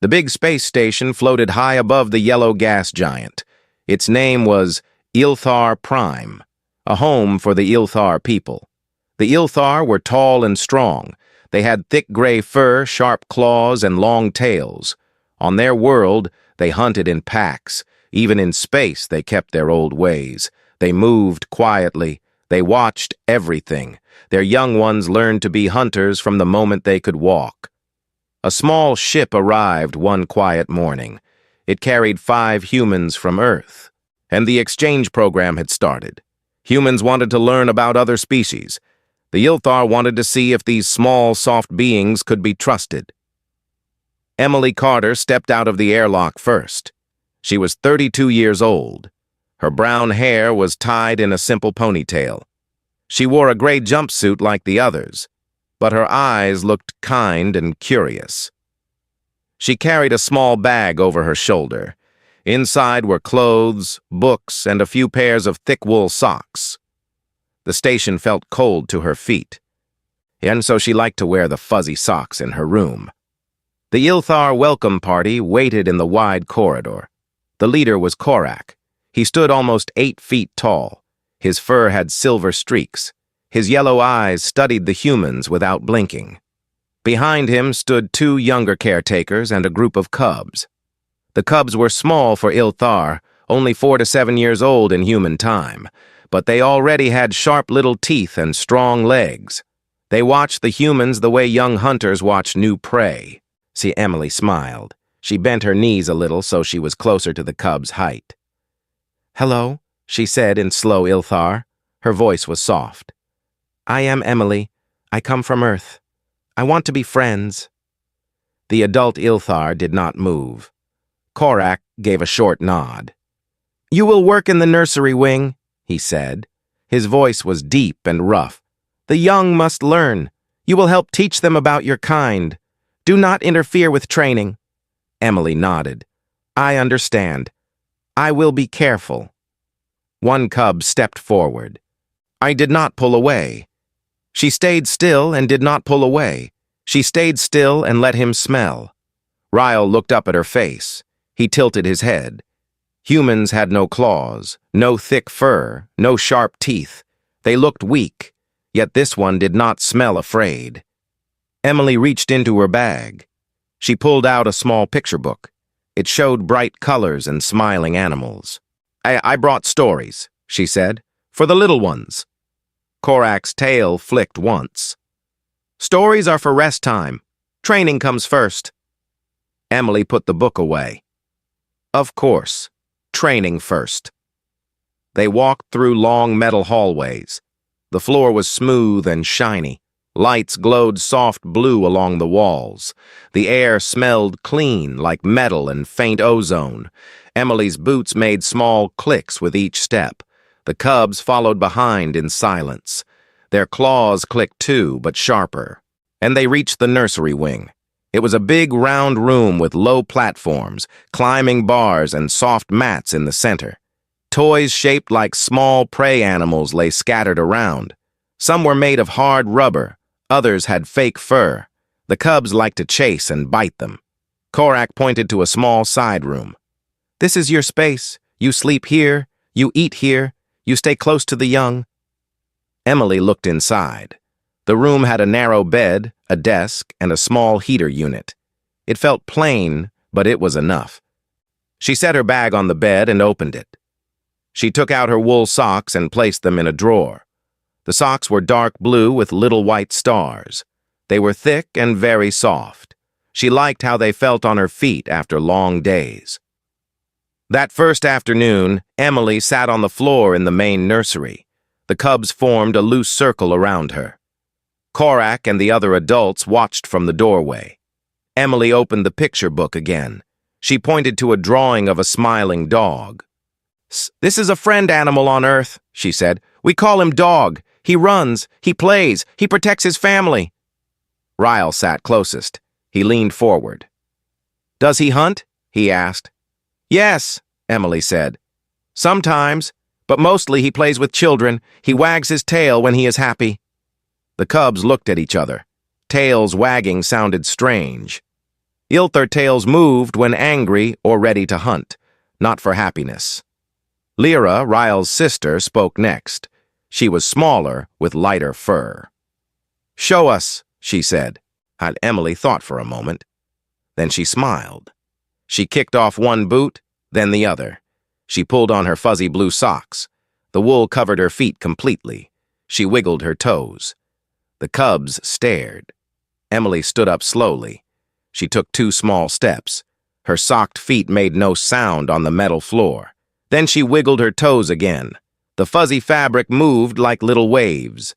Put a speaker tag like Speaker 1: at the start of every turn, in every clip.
Speaker 1: The big space station floated high above the yellow gas giant. Its name was Ilthar Prime, a home for the Ilthar people. The Ilthar were tall and strong. They had thick gray fur, sharp claws, and long tails. On their world, they hunted in packs. Even in space, they kept their old ways. They moved quietly. They watched everything. Their young ones learned to be hunters from the moment they could walk. A small ship arrived one quiet morning. It carried 5 humans from Earth, and the exchange program had started. Humans wanted to learn about other species. The Ilthar wanted to see if these small, soft beings could be trusted. Emily Carter stepped out of the airlock first. She was 32 years old. Her brown hair was tied in a simple ponytail. She wore a gray jumpsuit like the others, but her eyes looked kind and curious. She carried a small bag over her shoulder. Inside were clothes, books, and a few pairs of thick wool socks. The station felt cold to her feet, and so she liked to wear the fuzzy socks in her room. The Ilthar welcome party waited in the wide corridor. The leader was Korak. He stood almost 8 feet tall. His fur had silver streaks. His yellow eyes studied the humans without blinking. Behind him stood 2 younger caretakers and a group of cubs. The cubs were small for Ilthar, only 4 to 7 years old in human time, but they already had sharp little teeth and strong legs. They watched the humans the way young hunters watch new prey. See, Emily smiled. She bent her knees a little so she was closer to the cub's height. "Hello," she said in slow Ilthar. Her voice was soft. "I am Emily. I come from Earth. I want to be friends." The adult Ilthar did not move. Korak gave a short nod. "You will work in the nursery wing," he said. His voice was deep and rough. "The young must learn. You will help teach them about your kind. Do not interfere with training." Emily nodded. "I understand. I will be careful." One cub stepped forward. "I did not pull away." She stayed still and did not pull away. She stayed still and let him smell. Ryle looked up at her face. He tilted his head. Humans had no claws, no thick fur, no sharp teeth. They looked weak, yet this one did not smell afraid. Emily reached into her bag. She pulled out a small picture book. It showed bright colors and smiling animals. I brought stories," she said, "for the little ones." Korak's tail flicked once. "Stories are for rest time. Training comes first." Emily put the book away. Of course, training first. They walked through long metal hallways. The floor was smooth and shiny. Lights glowed soft blue along the walls. The air smelled clean, like metal and faint ozone. Emily's boots made small clicks with each step. The cubs followed behind in silence. Their claws clicked too, but sharper. And they reached the nursery wing. It was a big round room with low platforms, climbing bars, and soft mats in the center. Toys shaped like small prey animals lay scattered around. Some were made of hard rubber. Others had fake fur. The cubs liked to chase and bite them. Korak pointed to a small side room. "This is your space. You sleep here. You eat here. You stay close to the young." Emily looked inside. The room had a narrow bed, a desk, and a small heater unit. It felt plain, but it was enough. She set her bag on the bed and opened it. She took out her wool socks and placed them in a drawer. The socks were dark blue with little white stars. They were thick and very soft. She liked how they felt on her feet after long days. That first afternoon, Emily sat on the floor in the main nursery. The cubs formed a loose circle around her. Korak and the other adults watched from the doorway. Emily opened the picture book again. She pointed to a drawing of a smiling dog. "This is a friend animal on Earth," she said. "We call him Dog. He runs, he plays, he protects his family." Ryle sat closest. He leaned forward. "Does he hunt?" he asked. "Yes," Emily said. "Sometimes, but mostly he plays with children. He wags his tail when he is happy." The cubs looked at each other. Tails wagging sounded strange. Ilthar tails moved when angry or ready to hunt, not for happiness. Lyra, Ryle's sister, spoke next. She was smaller, with lighter fur. "Show us," she said. Emily thought for a moment. Then she smiled. She kicked off one boot, then the other. She pulled on her fuzzy blue socks. The wool covered her feet completely. She wiggled her toes. The cubs stared. Emily stood up slowly. She took 2 small steps. Her socked feet made no sound on the metal floor. Then she wiggled her toes again. The fuzzy fabric moved like little waves.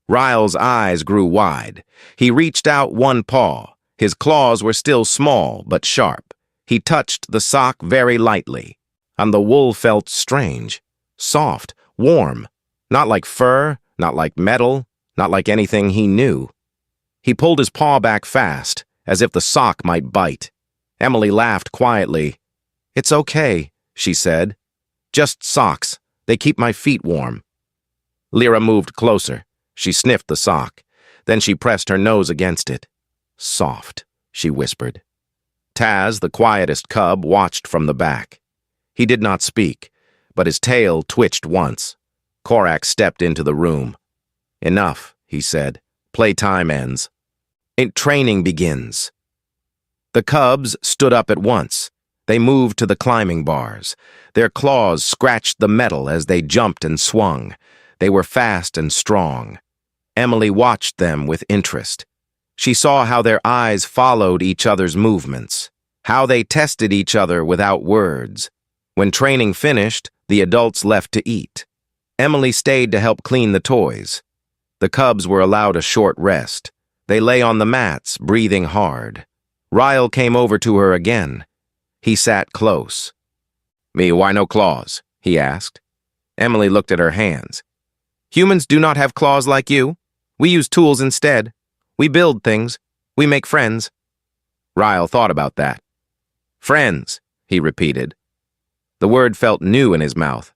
Speaker 1: Ryle's eyes grew wide. He reached out one paw. His claws were still small but sharp. He touched the sock very lightly, and the wool felt strange, soft, warm, not like fur, not like metal, not like anything he knew. He pulled his paw back fast, as if the sock might bite. Emily laughed quietly. "It's okay," she said. "Just socks. They keep my feet warm." Lyra moved closer. She sniffed the sock. Then she pressed her nose against it. "Soft," she whispered. Taz, the quietest cub, watched from the back. He did not speak, but his tail twitched once. Korak stepped into the room. "Enough," he said. "Playtime ends. Training begins." The cubs stood up at once. They moved to the climbing bars. Their claws scratched the metal as they jumped and swung. They were fast and strong. Emily watched them with interest. She saw how their eyes followed each other's movements, how they tested each other without words. When training finished, the adults left to eat. Emily stayed to help clean the toys. The cubs were allowed a short rest. They lay on the mats, breathing hard. Ryle came over to her again. He sat close. "Me, why no claws?" he asked. Emily looked at her hands. "Humans do not have claws like you. We use tools instead. We build things. We make friends." Ryle thought about that. "Friends," he repeated. The word felt new in his mouth.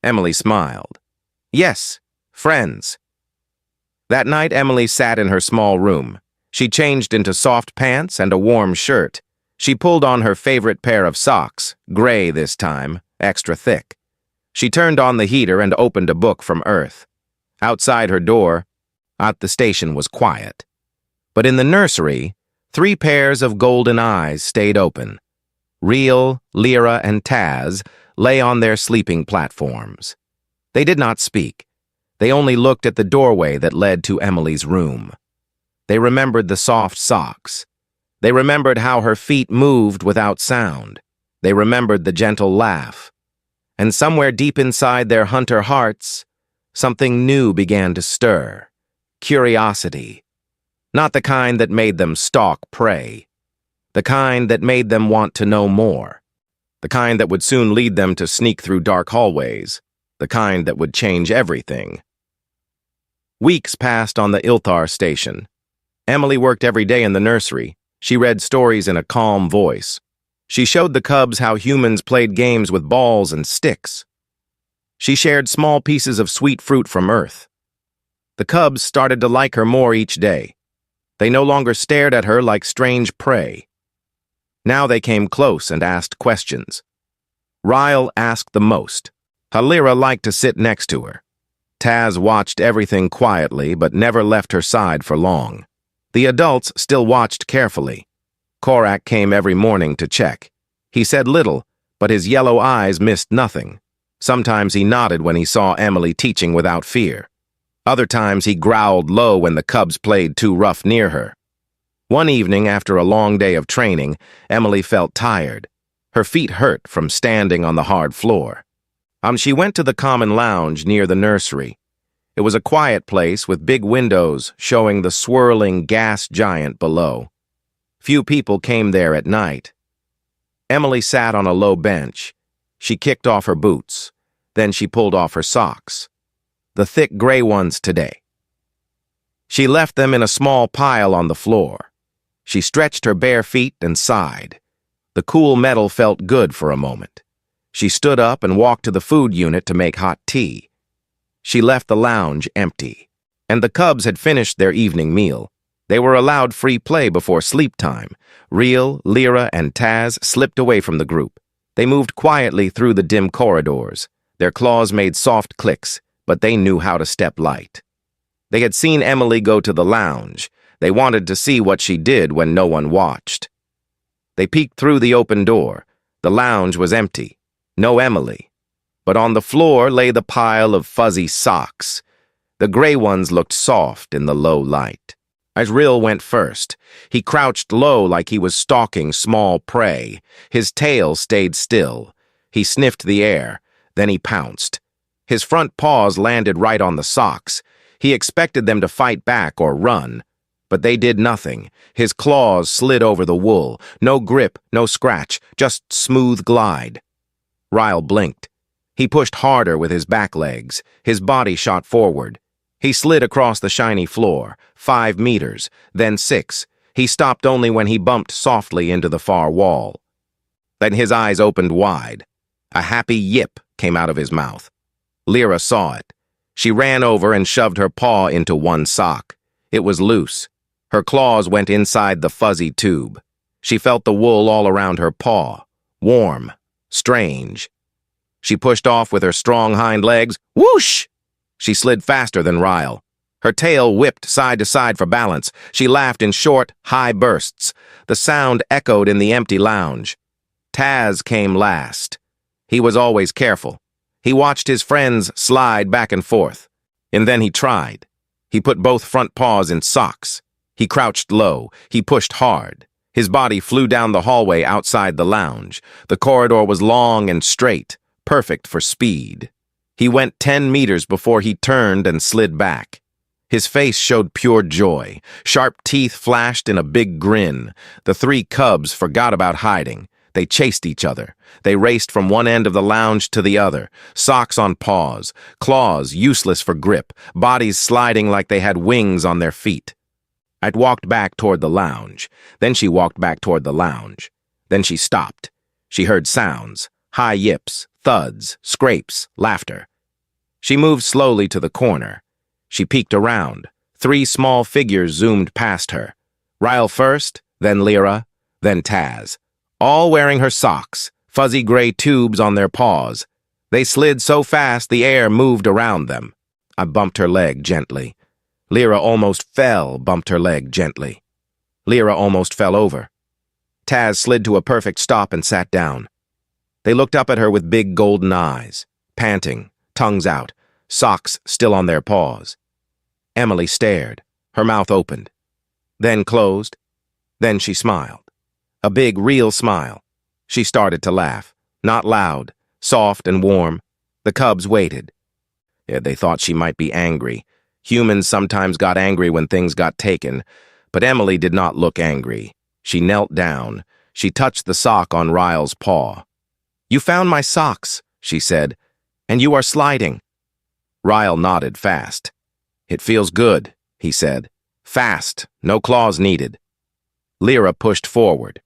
Speaker 1: Emily smiled. "Yes, friends." That night, Emily sat in her small room. She changed into soft pants and a warm shirt. She pulled on her favorite pair of socks, gray this time, extra thick. She turned on the heater and opened a book from Earth. Outside her door, at the station was quiet. But in the nursery, 3 pairs of golden eyes stayed open. Reel, Lyra, and Taz lay on their sleeping platforms. They did not speak. They only looked at the doorway that led to Emily's room. They remembered the soft socks. They remembered how her feet moved without sound. They remembered the gentle laugh. And somewhere deep inside their hunter hearts, something new began to stir. Curiosity. Not the kind that made them stalk prey. The kind that made them want to know more. The kind that would soon lead them to sneak through dark hallways. The kind that would change everything. Weeks passed on the Ilthar station. Emily worked every day in the nursery. She read stories in a calm voice. She showed the cubs how humans played games with balls and sticks. She shared small pieces of sweet fruit from Earth. The cubs started to like her more each day. They no longer stared at her like strange prey. Now they came close and asked questions. Ryle asked the most. Lyra liked to sit next to her. Taz watched everything quietly but never left her side for long. The adults still watched carefully. Korak came every morning to check. He said little, but his yellow eyes missed nothing. Sometimes he nodded when he saw Emily teaching without fear. Other times he growled low when the cubs played too rough near her. One evening, after a long day of training, Emily felt tired. Her feet hurt from standing on the hard floor. She went to the common lounge near the nursery. It was a quiet place with big windows showing the swirling gas giant below. Few people came there at night. Emily sat on a low bench. She kicked off her boots. Then she pulled off her socks. The thick gray ones today. She left them in a small pile on the floor. She stretched her bare feet and sighed. The cool metal felt good for a moment. She stood up and walked to the food unit to make hot tea. She left the lounge empty, and the cubs had finished their evening meal. They were allowed free play before sleep time. Reel, Lyra, and Taz slipped away from the group. They moved quietly through the dim corridors. Their claws made soft clicks, but they knew how to step light. They had seen Emily go to the lounge. They wanted to see what she did when no one watched. They peeked through the open door. The lounge was empty. No Emily. But on the floor lay the pile of fuzzy socks. The gray ones looked soft in the low light. As Rill went first, he crouched low like he was stalking small prey. His tail stayed still. He sniffed the air, then he pounced. His front paws landed right on the socks. He expected them to fight back or run, but they did nothing. His claws slid over the wool. No grip, no scratch, just smooth glide. Ryle blinked. He pushed harder with his back legs. His body shot forward. He slid across the shiny floor, 5 meters, then 6. He stopped only when he bumped softly into the far wall. Then his eyes opened wide. A happy yip came out of his mouth. Lyra saw it. She ran over and shoved her paw into one sock. It was loose. Her claws went inside the fuzzy tube. She felt the wool all around her paw. Warm. Strange. She pushed off with her strong hind legs. Whoosh! She slid faster than Ryle. Her tail whipped side to side for balance. She laughed in short, high bursts. The sound echoed in the empty lounge. Taz came last. He was always careful. He watched his friends slide back and forth. And then he tried. He put both front paws in socks. He crouched low. He pushed hard. His body flew down the hallway outside the lounge. The corridor was long and straight, perfect for speed. He went 10 meters before he turned and slid back. His face showed pure joy. Sharp teeth flashed in a big grin. The 3 cubs forgot about hiding. They chased each other. They raced from one end of the lounge to the other, socks on paws, claws useless for grip, bodies sliding like they had wings on their feet. I walked back toward the lounge. Then she walked back toward the lounge. Then she stopped. She heard sounds, high yips, thuds, scrapes, laughter. She moved slowly to the corner. She peeked around. 3 small figures zoomed past her. Ryle first, then Lyra, then Taz. All wearing her socks, fuzzy gray tubes on their paws. They slid so fast the air moved around them. I bumped her leg gently. Lyra almost fell, bumped her leg gently. Lyra almost fell over. Taz slid to a perfect stop and sat down. They looked up at her with big golden eyes, panting, tongues out, socks still on their paws. Emily stared, her mouth opened, then closed, then she smiled. A big, real smile. She started to laugh, not loud, soft and warm. The cubs waited. They thought she might be angry. Humans sometimes got angry when things got taken, but Emily did not look angry. She knelt down. She touched the sock on Ryle's paw. "You found my socks," she said, "and you are sliding." Ryle nodded fast. "It feels good," he said. "Fast, no claws needed." Lyra pushed forward.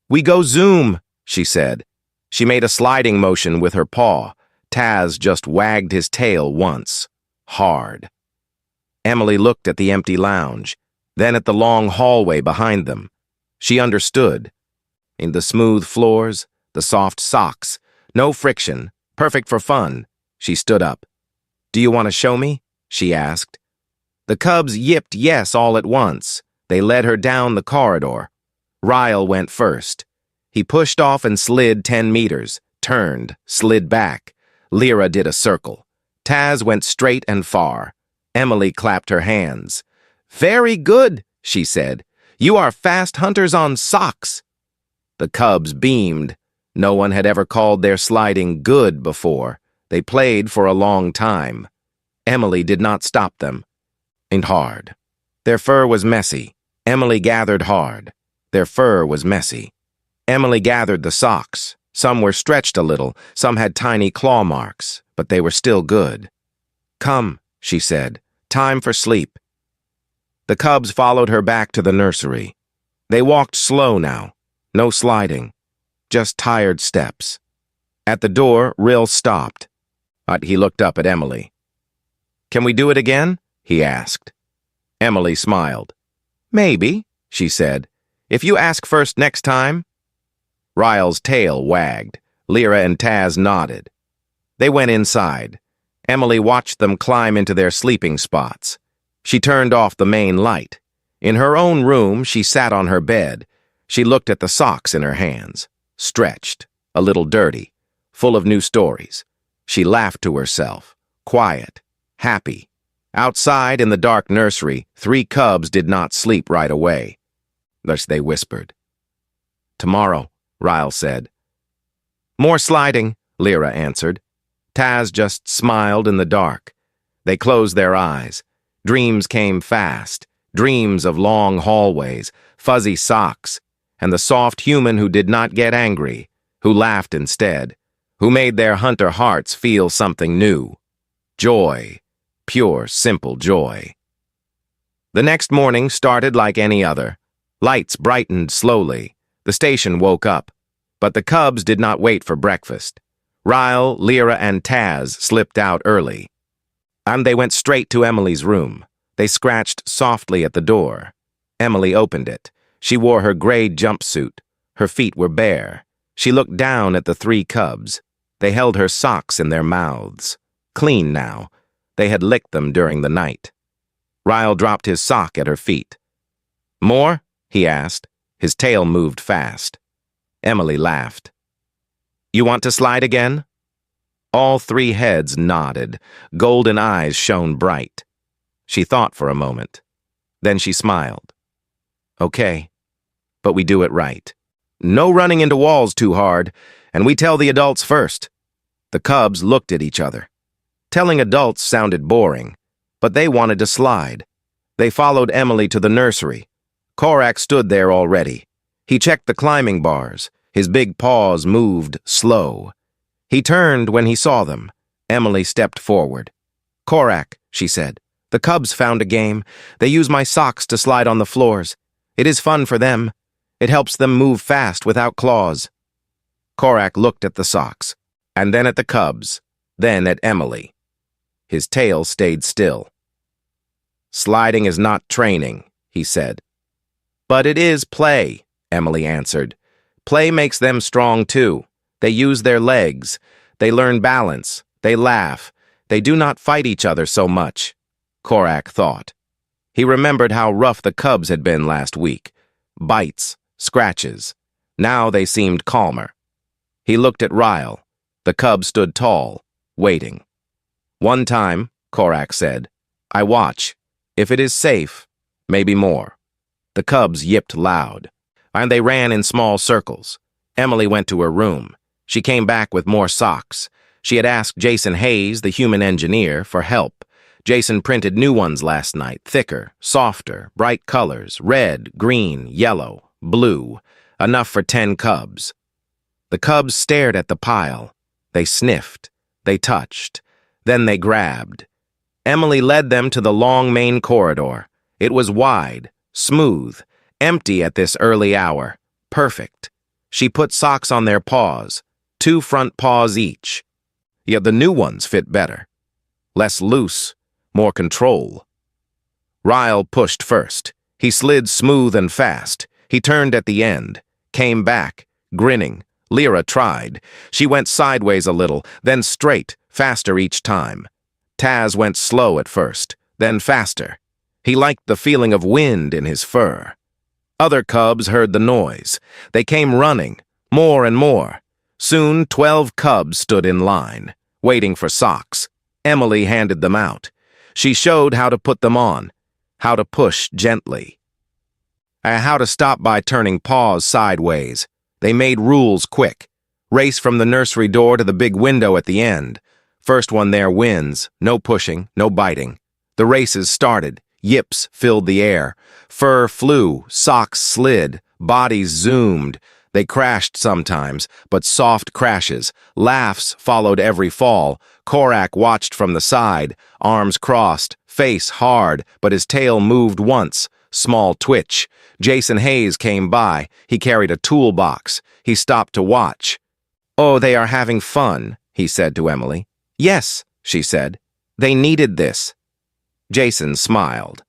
Speaker 1: "We go zoom," she said. She made a sliding motion with her paw. Taz just wagged his tail once. Hard. Emily looked at the empty lounge, then at the long hallway behind them. She understood. In the smooth floors, the soft socks, no friction, perfect for fun. She stood up. "Do you want to show me?" she asked. The cubs yipped yes all at once. They led her down the corridor. Ryle went first. He pushed off and slid 10 meters, turned, slid back. Lyra did a circle. Taz went straight and far. Emily clapped her hands. "Very good," she said. "You are fast hunters on socks." The cubs beamed. No one had ever called their sliding good before. They played for a long time. Emily did not stop them. And hard. Their fur was messy. Emily gathered hard. Their fur was messy. Emily gathered the socks. Some were stretched a little, some had tiny claw marks, but they were still good. "Come," she said. "Time for sleep." The cubs followed her back to the nursery. They walked slow now. No sliding. Just tired steps. At the door, Rill stopped. But he looked up at Emily. "Can we do it again?" he asked. Emily smiled. Maybe, she said. If you ask first next time. Ryle's tail wagged. Lyra and Taz nodded. They went inside. Emily watched them climb into their sleeping spots. She turned off the main light. In her own room, she sat on her bed. She looked at the socks in her hands, stretched, a little dirty, full of new stories. She laughed to herself, quiet, happy. Outside in the dark nursery, 3 cubs did not sleep right away. Thus they whispered. Tomorrow, Ryle said. More sliding, Lyra answered. Taz just smiled in the dark. They closed their eyes. Dreams came fast, dreams of long hallways, fuzzy socks, and the soft human who did not get angry, who laughed instead, who made their hunter hearts feel something new. Joy, pure, simple joy. The next morning started like any other. Lights brightened slowly. The station woke up. But the cubs did not wait for breakfast. Ryle, Lyra, and Taz slipped out early. And they went straight to Emily's room. They scratched softly at the door. Emily opened it. She wore her gray jumpsuit. Her feet were bare. She looked down at the 3 cubs. They held her socks in their mouths. Clean now. They had licked them during the night. Ryle dropped his sock at her feet. More? He asked. His tail moved fast. Emily laughed. You want to slide again? All 3 heads nodded. Golden eyes shone bright. She thought for a moment. Then she smiled. Okay, but we do it right. No running into walls too hard, and we tell the adults first. The cubs looked at each other. Telling adults sounded boring, but they wanted to slide. They followed Emily to the nursery. Korak stood there already. He checked the climbing bars. His big paws moved slow. He turned when he saw them. Emily stepped forward. Korak, she said, the cubs found a game. They use my socks to slide on the floors. It is fun for them. It helps them move fast without claws. Korak looked at the socks, and then at the cubs, then at Emily. His tail stayed still. Sliding is not training, he said. But it is play, Emily answered. Play makes them strong too. They use their legs. They learn balance. They laugh. They do not fight each other so much, Korak thought. He remembered how rough the cubs had been last week. Bites, scratches. Now they seemed calmer. He looked at Ryle. The cub stood tall, waiting. One time, Korak said, I watch. If it is safe, maybe more. The cubs yipped loud, and they ran in small circles. Emily went to her room. She came back with more socks. She had asked Jason Hayes, the human engineer, for help. Jason printed new ones last night, thicker, softer, bright colors, red, green, yellow, blue, enough for 10 cubs. The cubs stared at the pile. They sniffed. They touched. Then they grabbed. Emily led them to the long main corridor. It was wide, smooth, empty at this early hour. Perfect. She put socks on their paws, 2 front paws each. Yet the new ones fit better. Less loose, more control. Ryle pushed first. He slid smooth and fast. He turned at the end, came back, grinning. Lyra tried. She went sideways a little, then straight, faster each time. Taz went slow at first, then faster. He liked the feeling of wind in his fur. Other cubs heard the noise. They came running, more and more. Soon 12 cubs stood in line, waiting for socks. Emily handed them out. She showed how to put them on, how to push gently, how to stop by turning paws sideways. They made rules quick. Race from the nursery door to the big window at the end. First one there wins. No pushing, no biting. The races started. Yips filled the air. Fur flew, socks slid, bodies zoomed. They crashed sometimes, but soft crashes. Laughs followed every fall. Korak watched from the side, arms crossed, face hard, but his tail moved once. Small twitch. Jason Hayes came by. He carried a toolbox. He stopped to watch. Oh, they are having fun, he said to Emily. Yes, she said. They needed this. Jason smiled.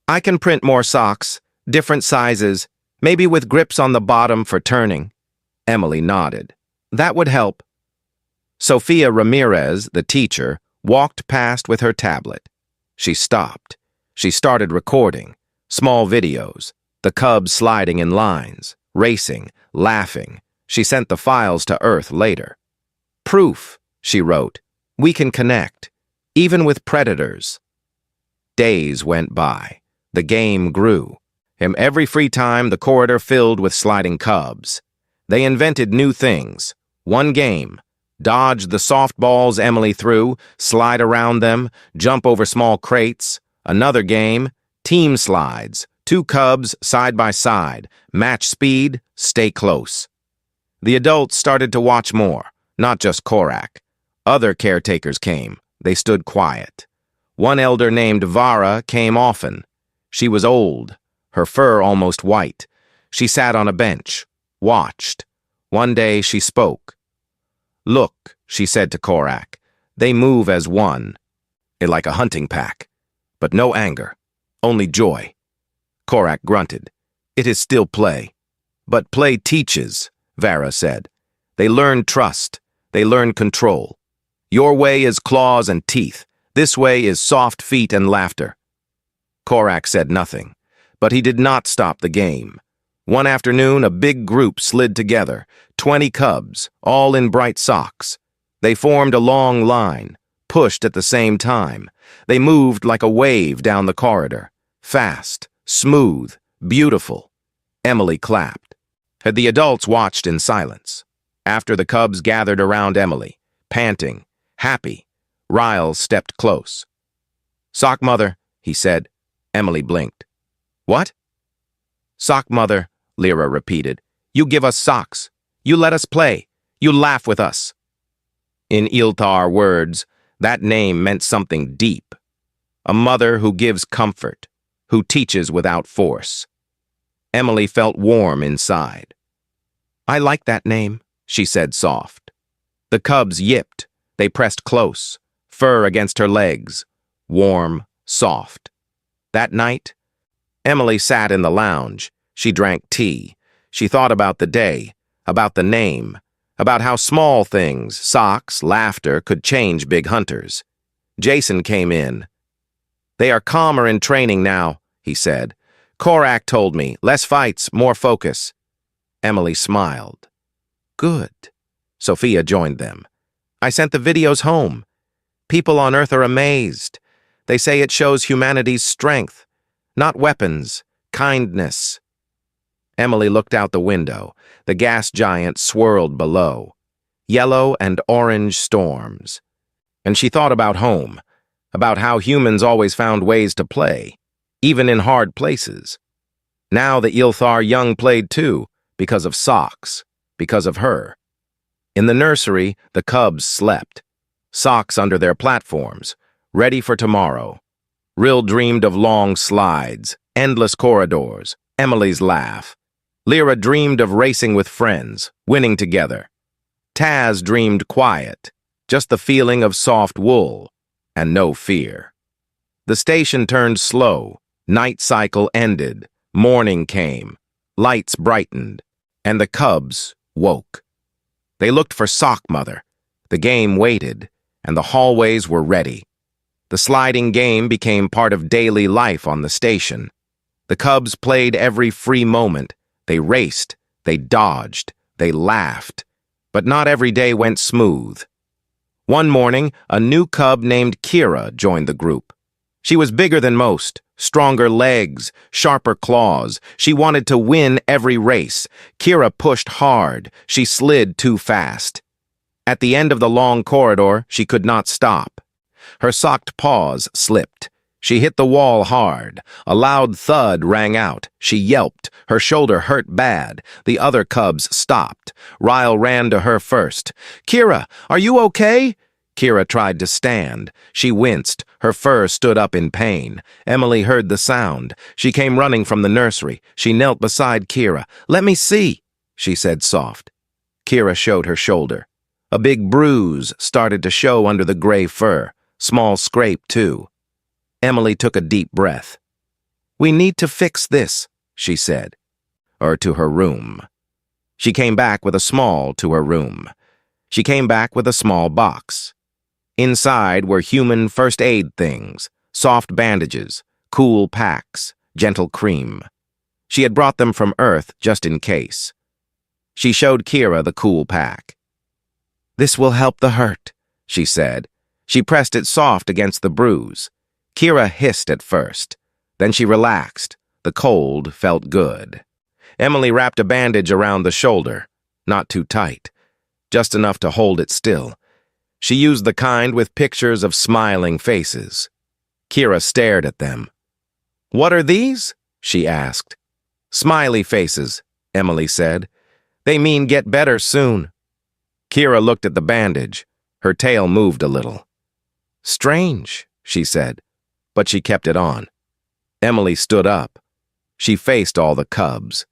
Speaker 1: I can print more socks. Different sizes, maybe with grips on the bottom for turning. Emily nodded. That would help. Sofia Ramirez, the teacher, walked past with her tablet. She stopped. She started recording. Small videos. The cubs sliding in lines, racing, laughing. She sent the files to Earth later. Proof, she wrote. We can connect, even with predators. Days went by. The game grew. In every free time, the corridor filled with sliding cubs. They invented new things. One game. Dodge the softballs Emily threw, slide around them, jump over small crates. Another game. Team slides. 2 cubs side by side. Match speed, stay close. The adults started to watch more, not just Korak. Other caretakers came. They stood quiet. One elder named Vara came often. She was old, her fur almost white. She sat on a bench, watched. One day she spoke. Look, she said to Korak, they move as one, like a hunting pack. But no anger, only joy. Korak grunted. It is still play. But play teaches, Vara said. They learn trust. They learn control. Your way is claws and teeth. This way is soft feet and laughter. Korak said nothing, but he did not stop the game. One afternoon, a big group slid together, 20 cubs, all in bright socks. They formed a long line, pushed at the same time. They moved like a wave down the corridor, fast, smooth, beautiful. Emily clapped. The adults watched in silence. After the cubs gathered around Emily, panting, happy, Riles stepped close. Sock mother, he said. Emily blinked. What? Sock mother, Lyra repeated. You give us socks. You let us play. You laugh with us. In Ilthar words, that name meant something deep. A mother who gives comfort, who teaches without force. Emily felt warm inside. I like that name, she said soft. The cubs yipped. They pressed close, fur against her legs, warm, soft. That night, Emily sat in the lounge. She drank tea. She thought about the day, about the name, about how small things, socks, laughter, could change big hunters. Jason came in. They are calmer in training now, he said. Korak told me, less fights, more focus. Emily smiled. Good. Sophia joined them. I sent the videos home. People on Earth are amazed. They say it shows humanity's strength, not weapons, kindness. Emily looked out the window. The gas giant swirled below. Yellow and orange storms. And she thought about home, about how humans always found ways to play, even in hard places. Now the Ilthar young played too, because of socks, because of her. In the nursery, the cubs slept, socks under their platforms, ready for tomorrow. Rill dreamed of long slides, endless corridors, Emily's laugh. Lyra dreamed of racing with friends, winning together. Taz dreamed quiet, just the feeling of soft wool, and no fear. The station turned slow, night cycle ended, morning came, lights brightened, and the cubs woke. They looked for Sock Mother. The game waited, and the hallways were ready. The sliding game became part of daily life on the station. The cubs played every free moment. They raced, they dodged, they laughed. But not every day went smooth. One morning, a new cub named Kira joined the group. She was bigger than most, stronger legs, sharper claws. She wanted to win every race. Kira pushed hard. She slid too fast. At the end of the long corridor, she could not stop. Her socked paws slipped. She hit the wall hard. A loud thud rang out. She yelped. Her shoulder hurt bad. The other cubs stopped. Ryle ran to her first. Kira, are you okay? Kira tried to stand. She winced. Her fur stood up in pain. Emily heard the sound. She came running from the nursery. She knelt beside Kira. Let me see, she said soft. Kira showed her shoulder. A big bruise started to show under the gray fur. Small scrape, too. Emily took a deep breath. We need to fix this, she said. Or to her room. She came back with a small to her room. She came back with a small box. Inside were human first aid things, soft bandages, cool packs, gentle cream. She had brought them from Earth just in case. She showed Kira the cool pack. "This will help the hurt," she said. She pressed it soft against the bruise. Kira hissed at first. Then she relaxed. The cold felt good. Emily wrapped a bandage around the shoulder, not too tight, just enough to hold it still. She used the kind with pictures of smiling faces. Kira stared at them. "What are these?" she asked. "Smiley faces," Emily said. "They mean get better soon." Kira looked at the bandage. Her tail moved a little. "Strange," she said, but she kept it on. Emily stood up. She faced all the cubs.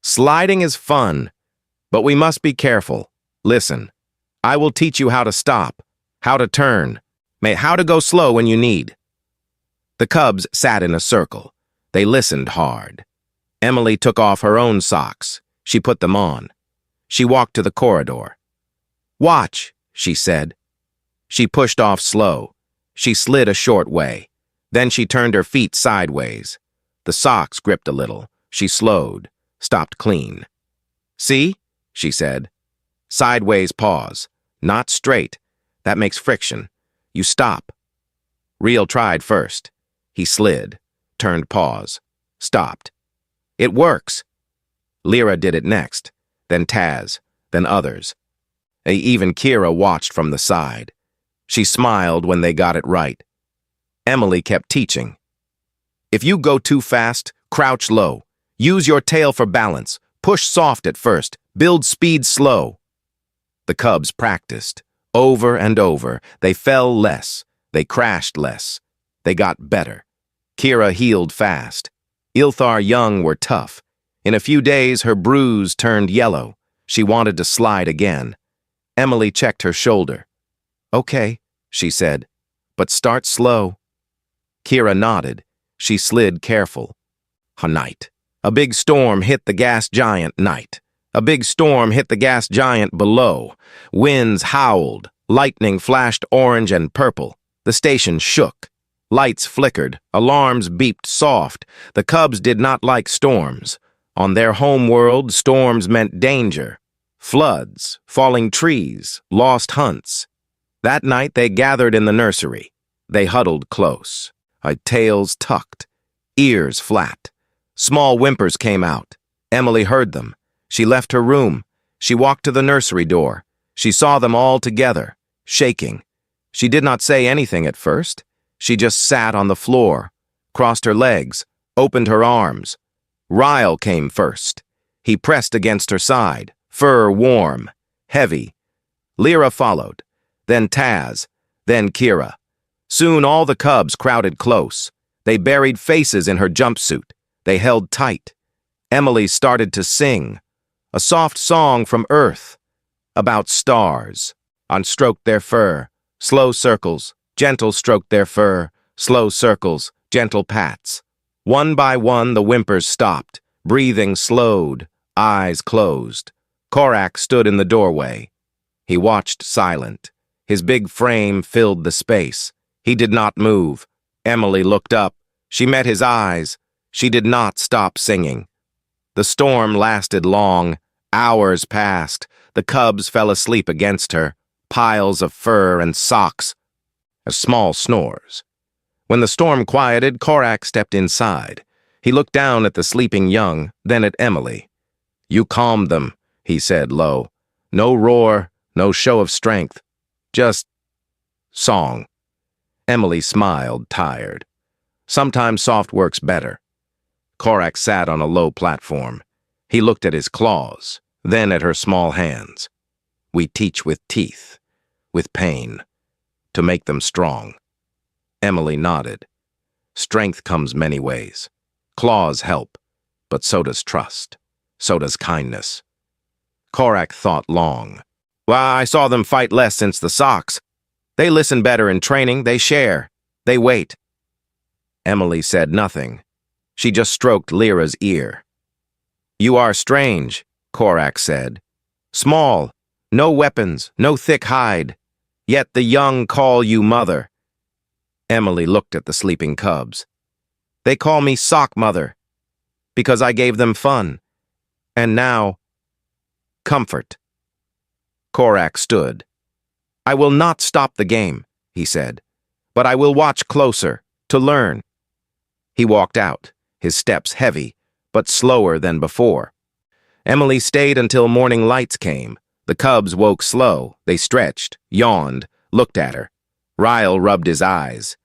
Speaker 1: "Sliding is fun, but we must be careful. Listen, I will teach you how to stop, how to turn, how to go slow when you need." The cubs sat in a circle. They listened hard. Emily took off her own socks. She put them on. She walked to the corridor. "Watch," she said. She pushed off slow. She slid a short way. Then she turned her feet sideways. The socks gripped a little. She slowed, stopped clean. "See?" she said. "Sideways pause. Not straight. That makes friction. You stop." Real tried first. He slid, turned pause, stopped. "It works." Lyra did it next, then Taz, then others. Even Kira watched from the side. She smiled when they got it right. Emily kept teaching. "If you go too fast, crouch low. Use your tail for balance. Push soft at first. Build speed slow." The cubs practiced. Over and over. They fell less. They crashed less. They got better. Kira healed fast. Ilthar young were tough. In a few days, her bruise turned yellow. She wanted to slide again. Emily checked her shoulder. "Okay," she said, "but start slow." Kira nodded. She slid careful. Night. A big storm hit the gas giant night. A big storm hit the gas giant below. Winds howled. Lightning flashed orange and purple. The station shook. Lights flickered. Alarms beeped soft. The cubs did not like storms. On their home world, storms meant danger. Floods, falling trees, lost hunts. That night they gathered in the nursery. They huddled close. Tails tucked. Ears flat. Small whimpers came out. Emily heard them. She left her room. She walked to the nursery door. She saw them all together, shaking. She did not say anything at first. She just sat on the floor, crossed her legs, opened her arms. Ryle came first. He pressed against her side, fur warm, heavy. Lyra followed, then Taz, then Kira. Soon all the cubs crowded close. They buried faces in her jumpsuit. They held tight. Emily started to sing, a soft song from Earth, about stars. Unstroked their fur, slow circles, gentle stroked their fur, slow circles, gentle pats. One by one the whimpers stopped, breathing slowed, eyes closed. Korak stood in the doorway. He watched silent. His big frame filled the space. He did not move. Emily looked up. She met his eyes. She did not stop singing. The storm lasted long. Hours passed. The cubs fell asleep against her. Piles of fur and socks. Small snores. When the storm quieted, Korak stepped inside. He looked down at the sleeping young, then at Emily. "You calmed them," he said low. "No roar, no show of strength. Just song." Emily smiled, tired. Sometimes soft works better. Korak sat on a low platform. He looked at his claws, then at her small hands. "We teach with teeth, with pain, to make them strong." Emily nodded. "Strength comes many ways. Claws help, but so does trust. So does kindness." Korak thought long. "Well, I saw them fight less since the socks. They listen better in training, they share, they wait." Emily said nothing. She just stroked Lyra's ear. "You are strange," Korak said. "Small, no weapons, no thick hide. Yet the young call you mother." Emily looked at the sleeping cubs. "They call me Sock Mother, because I gave them fun. And now, comfort." Korak stood. "I will not stop the game," he said, "but I will watch closer, to learn." He walked out, his steps heavy, but slower than before. Emily stayed until morning lights came. The cubs woke slow. They stretched, yawned, looked at her. Ryle rubbed his eyes.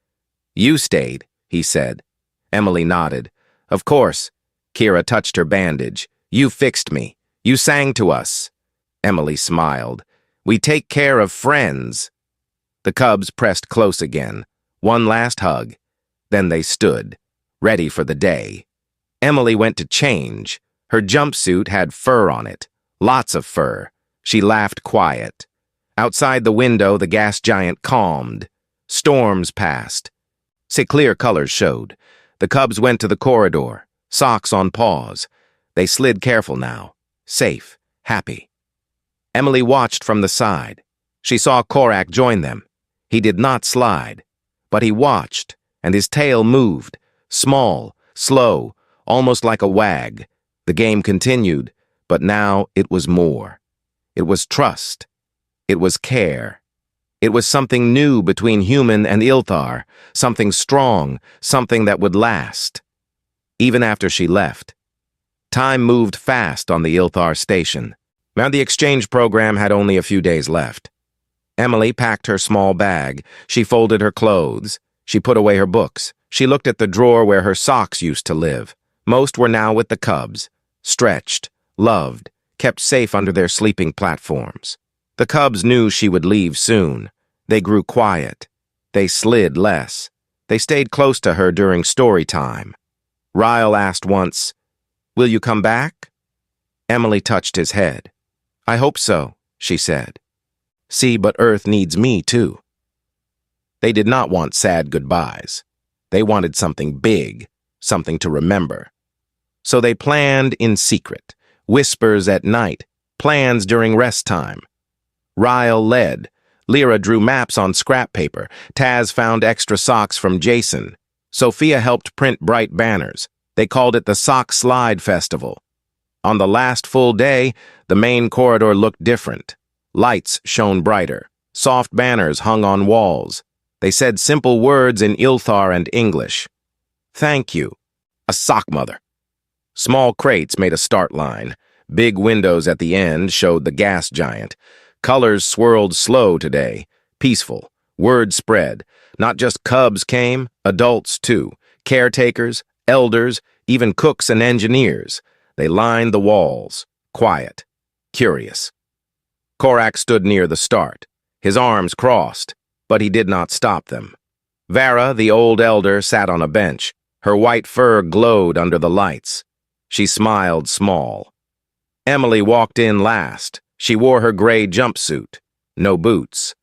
Speaker 1: "You stayed," he said. Emily nodded. "Of course." Kira touched her bandage. "You fixed me. You sang to us." Emily smiled. "We take care of friends." The cubs pressed close again. One last hug. Then they stood, ready for the day. Emily went to change. Her jumpsuit had fur on it. Lots of fur. She laughed quiet. Outside the window, the gas giant calmed. Storms passed. Clear colors showed. The cubs went to the corridor, socks on paws. They slid careful now, safe, happy. Emily watched from the side. She saw Korak join them. He did not slide, but he watched, and his tail moved, small, slow, almost like a wag. The game continued, but now it was more. It was trust. It was care. It was something new between human and Ilthar, something strong, something that would last. Even after she left. Time moved fast on the Ilthar station. Now the exchange program had only a few days left. Emily packed her small bag. She folded her clothes. She put away her books. She looked at the drawer where her socks used to live. Most were now with the cubs, stretched, loved, kept safe under their sleeping platforms. The cubs knew she would leave soon. They grew quiet. They slid less. They stayed close to her during story time. Ryle asked once, "Will you come back?" Emily touched his head. "I hope so," she said. "See, but Earth needs me too." They did not want sad goodbyes. They wanted something big, something to remember. So they planned in secret, whispers at night, plans during rest time. Ryle led. Lyra drew maps on scrap paper. Taz found extra socks from Jason. Sophia helped print bright banners. They called it the Sock Slide Festival. On the last full day, the main corridor looked different. Lights shone brighter. Soft banners hung on walls. They said simple words in Ilthar and English. "Thank you. A sock mother." Small crates made a start line. Big windows at the end showed the gas giant. Colors swirled slow today, peaceful. Word spread. Not just cubs came, adults too. Caretakers, elders, even cooks and engineers. They lined the walls, quiet, curious. Korak stood near the start, his arms crossed, but he did not stop them. Vara, the old elder, sat on a bench. Her white fur glowed under the lights. She smiled small. Emily walked in last. She wore her gray jumpsuit, no boots.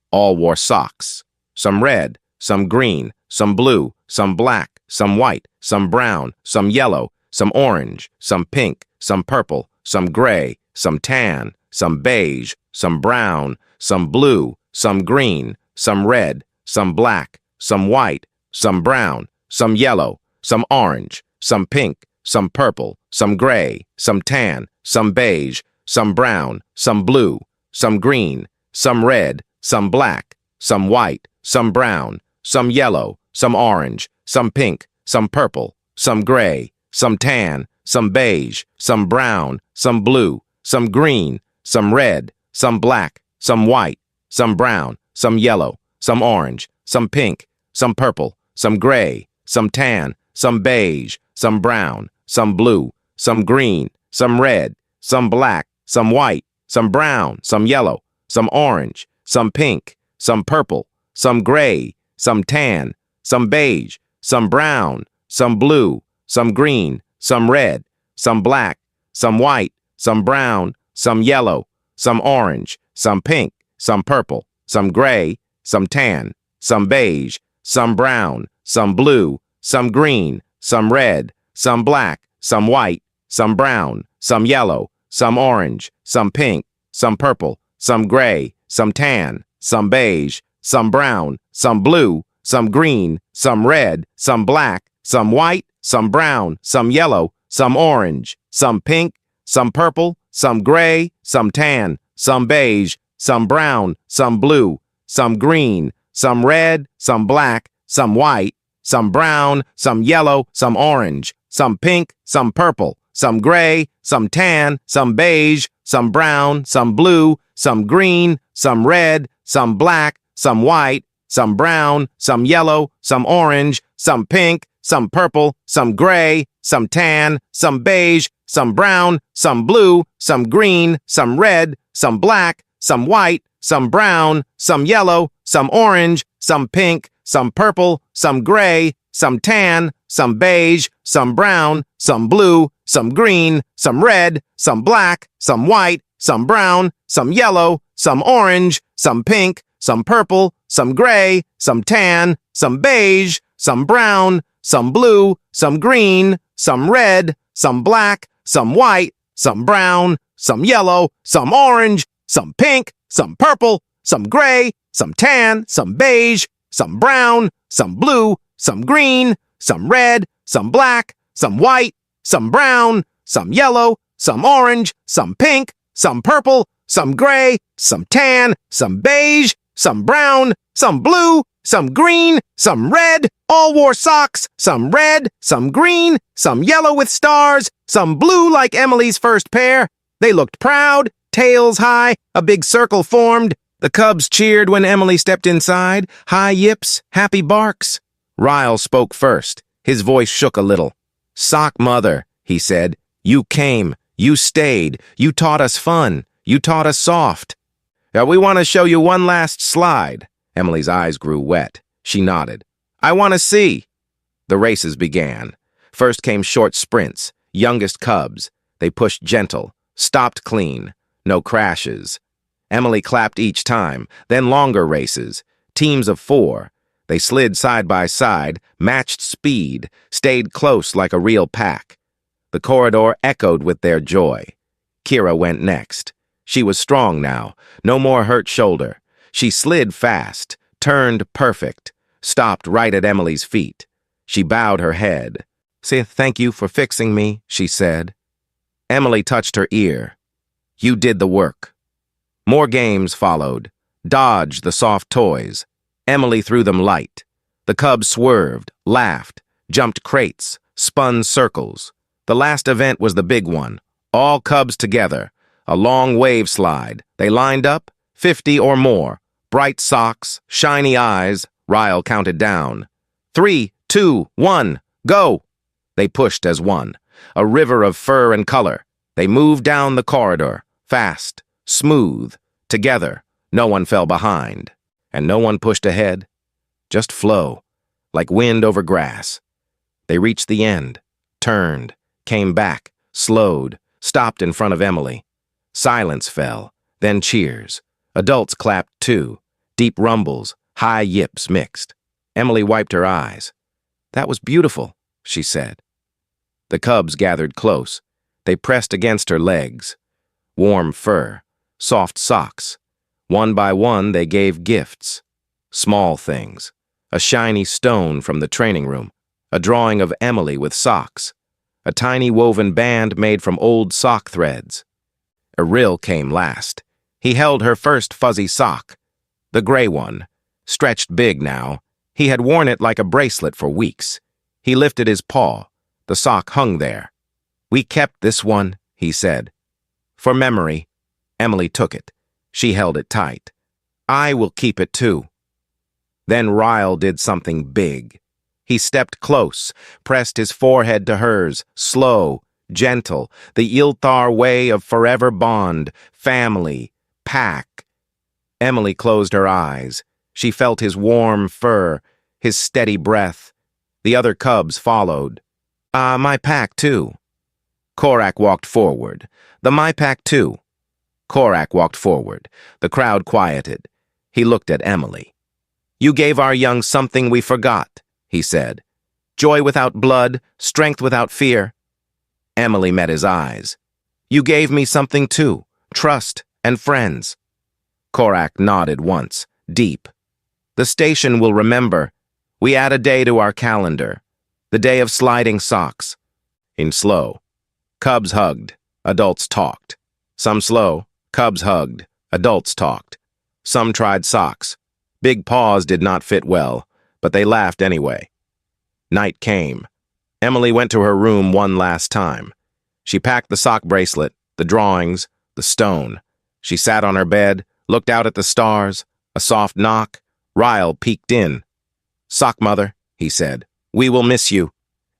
Speaker 1: All wore socks, some red, some green, some blue, some black, some white, some brown, some yellow, some orange, some pink, some purple, some gray, some tan, some beige, some brown, some blue, some green, some red, some black, some white, some brown, some yellow, some orange, some pink, some purple, some gray, some tan, some beige, some brown, some blue, some green, some red, some black, some white, some brown, some yellow, some orange, some pink, some purple, some gray, some tan, some beige, some brown, some blue, some green, some red, some black, some white, some brown, some yellow, some orange, some pink, some purple, some gray, some tan, some beige, some brown, some blue, some green, some red, some black, some white, some brown, some yellow, some orange, some pink, some purple, some gray, some tan, some beige, some brown, some blue, some green, some red, some black, some white, some brown, some yellow, some orange, some pink, some purple, some gray, some tan, some beige, some brown, some blue, some green, some red, some black, some white, some brown, some yellow, some orange, some pink, some purple, some gray, some tan, some beige, some brown, some blue, some green, some red, some black, some white, some brown, some yellow, some orange, some pink, some purple, some gray, some tan, some beige, some brown, some blue, some green, some red, some black, some white, some brown, some yellow, some orange, some pink, some purple, some gray, some tan, some beige, some brown, some blue, some green, some red, some black, some white, some brown, some yellow, some orange, some pink, some purple, some gray, some tan, some beige, some brown, some blue, some green, some red, some black, some white, some brown, some yellow, some orange, some pink, some purple, some gray, some tan, some beige, some brown, some blue, some green, some red, some black, some white, some brown, some yellow, some orange, some pink, some purple, some gray, some tan, some beige, some brown, some blue, some green, some red, some black, some white, some brown, some yellow, some orange, some pink, some purple, some gray, some tan, some beige, some brown, some blue, some green, some red, some black, some white, some brown, some yellow, some orange, some pink, some purple, some gray, some tan, some beige, some brown, some blue, some green, some red, all wore socks, some red, some green, some yellow with stars, some blue like Emily's first pair. They looked proud, tails high, a big circle formed. The cubs cheered when Emily stepped inside. High yips, happy barks. Ryle spoke first. His voice shook a little. "Sock mother," he said. "You came. You stayed. You taught us fun. You taught us soft. We want to show you one last slide." Emily's eyes grew wet. She nodded. "I want to see." The races began. First came short sprints, youngest cubs. They pushed gentle, stopped clean, no crashes. Emily clapped each time, then longer races, teams of 4. They slid side by side, matched speed, stayed close like a real pack. The corridor echoed with their joy. Kira went next. She was strong now, no more hurt shoulder. She slid fast, turned perfect, stopped right at Emily's feet. She bowed her head. "Say thank you for fixing me," she said. Emily touched her ear. "You did the work." More games followed. Dodge the soft toys. Emily threw them light. The cubs swerved, laughed, jumped crates, spun circles. The last event was the big one. All cubs together. A long wave slide. They lined up, 50 or more. Bright socks, shiny eyes. Ryle counted down. 3, 2, 1, go! They pushed as one. A river of fur and color. They moved down the corridor, fast, smooth, together. No one fell behind. And no one pushed ahead. Just flow, like wind over grass. They reached the end, turned, came back, slowed, stopped in front of Emily. Silence fell, then cheers. Adults clapped too. Deep rumbles, high yips mixed. Emily wiped her eyes. "That was beautiful," she said. The cubs gathered close. They pressed against her legs. Warm fur, soft socks. One by one, they gave gifts. Small things. A shiny stone from the training room. A drawing of Emily with socks. A tiny woven band made from old sock threads. Eril came last. He held her first fuzzy sock. The gray one. Stretched big now. He had worn it like a bracelet for weeks. He lifted his paw. The sock hung there. "We kept this one," he said. "For memory." Emily took it. She held it tight. "I will keep it too." Then Ryle did something big. He stepped close, pressed his forehead to hers, slow, gentle, the Ilthar way of forever bond, family, pack. Emily closed her eyes. She felt his warm fur, his steady breath. The other cubs followed. My pack too." Korak walked forward. My pack too." Korak walked forward. The crowd quieted. He looked at Emily. "You gave our young something we forgot," he said. Joy without blood, strength without fear. Emily met his eyes. You gave me something too, trust and friends. Korak nodded once, deep. The station will remember. We add a day to our calendar. The day of sliding socks. In slow. Cubs hugged. Adults talked. Some slow. Cubs hugged. Adults talked. Some tried socks. Big paws did not fit well, but they laughed anyway. Night came. Emily went to her room one last time. She packed the sock bracelet, the drawings, the stone. She sat on her bed, looked out at the stars. A soft knock. Ryle peeked in. Sock mother, he said. We will miss you.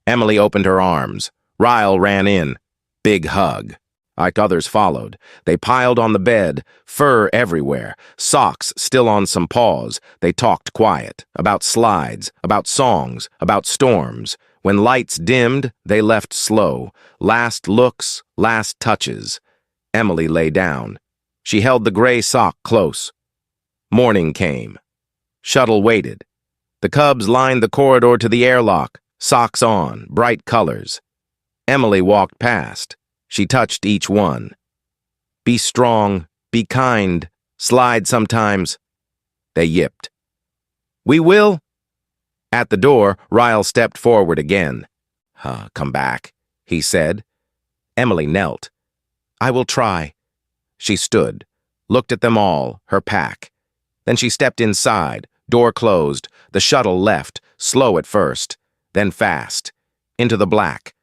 Speaker 1: Emily opened her arms. Ryle ran in. Big hug. Others followed. They piled on the bed, fur everywhere, socks still on some paws. They talked quiet, about slides, about songs, about storms. When lights dimmed, they left slow. Last looks, last touches. Emily lay down. She held the gray sock close. Morning came. Shuttle waited. The Cubs lined the corridor to the airlock, socks on, bright colors. Emily walked past. She touched each one. Be strong, be kind, slide sometimes. They yipped. We will. At the door, Ryle stepped forward again. Come back, he said. Emily knelt. I will try. She stood, looked at them all, her pack. Then she stepped inside, door closed. The shuttle left, slow at first, then fast, into the black.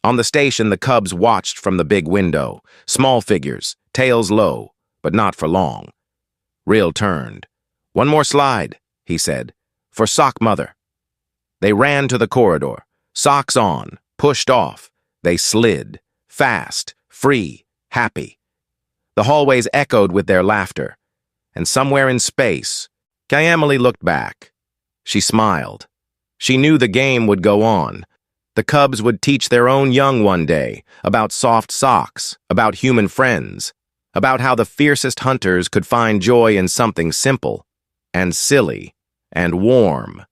Speaker 1: On the station, the Cubs watched from the big window. Small figures, tails low, but not for long. Rill turned. One more slide, he said, for Sock Mother. They ran to the corridor, socks on, pushed off. They slid, fast, free, happy. The hallways echoed with their laughter. And somewhere in space, Emily looked back. She smiled. She knew the game would go on. The Cubs would teach their own young one day about soft socks, about human friends, about how the fiercest hunters could find joy in something simple and silly and warm.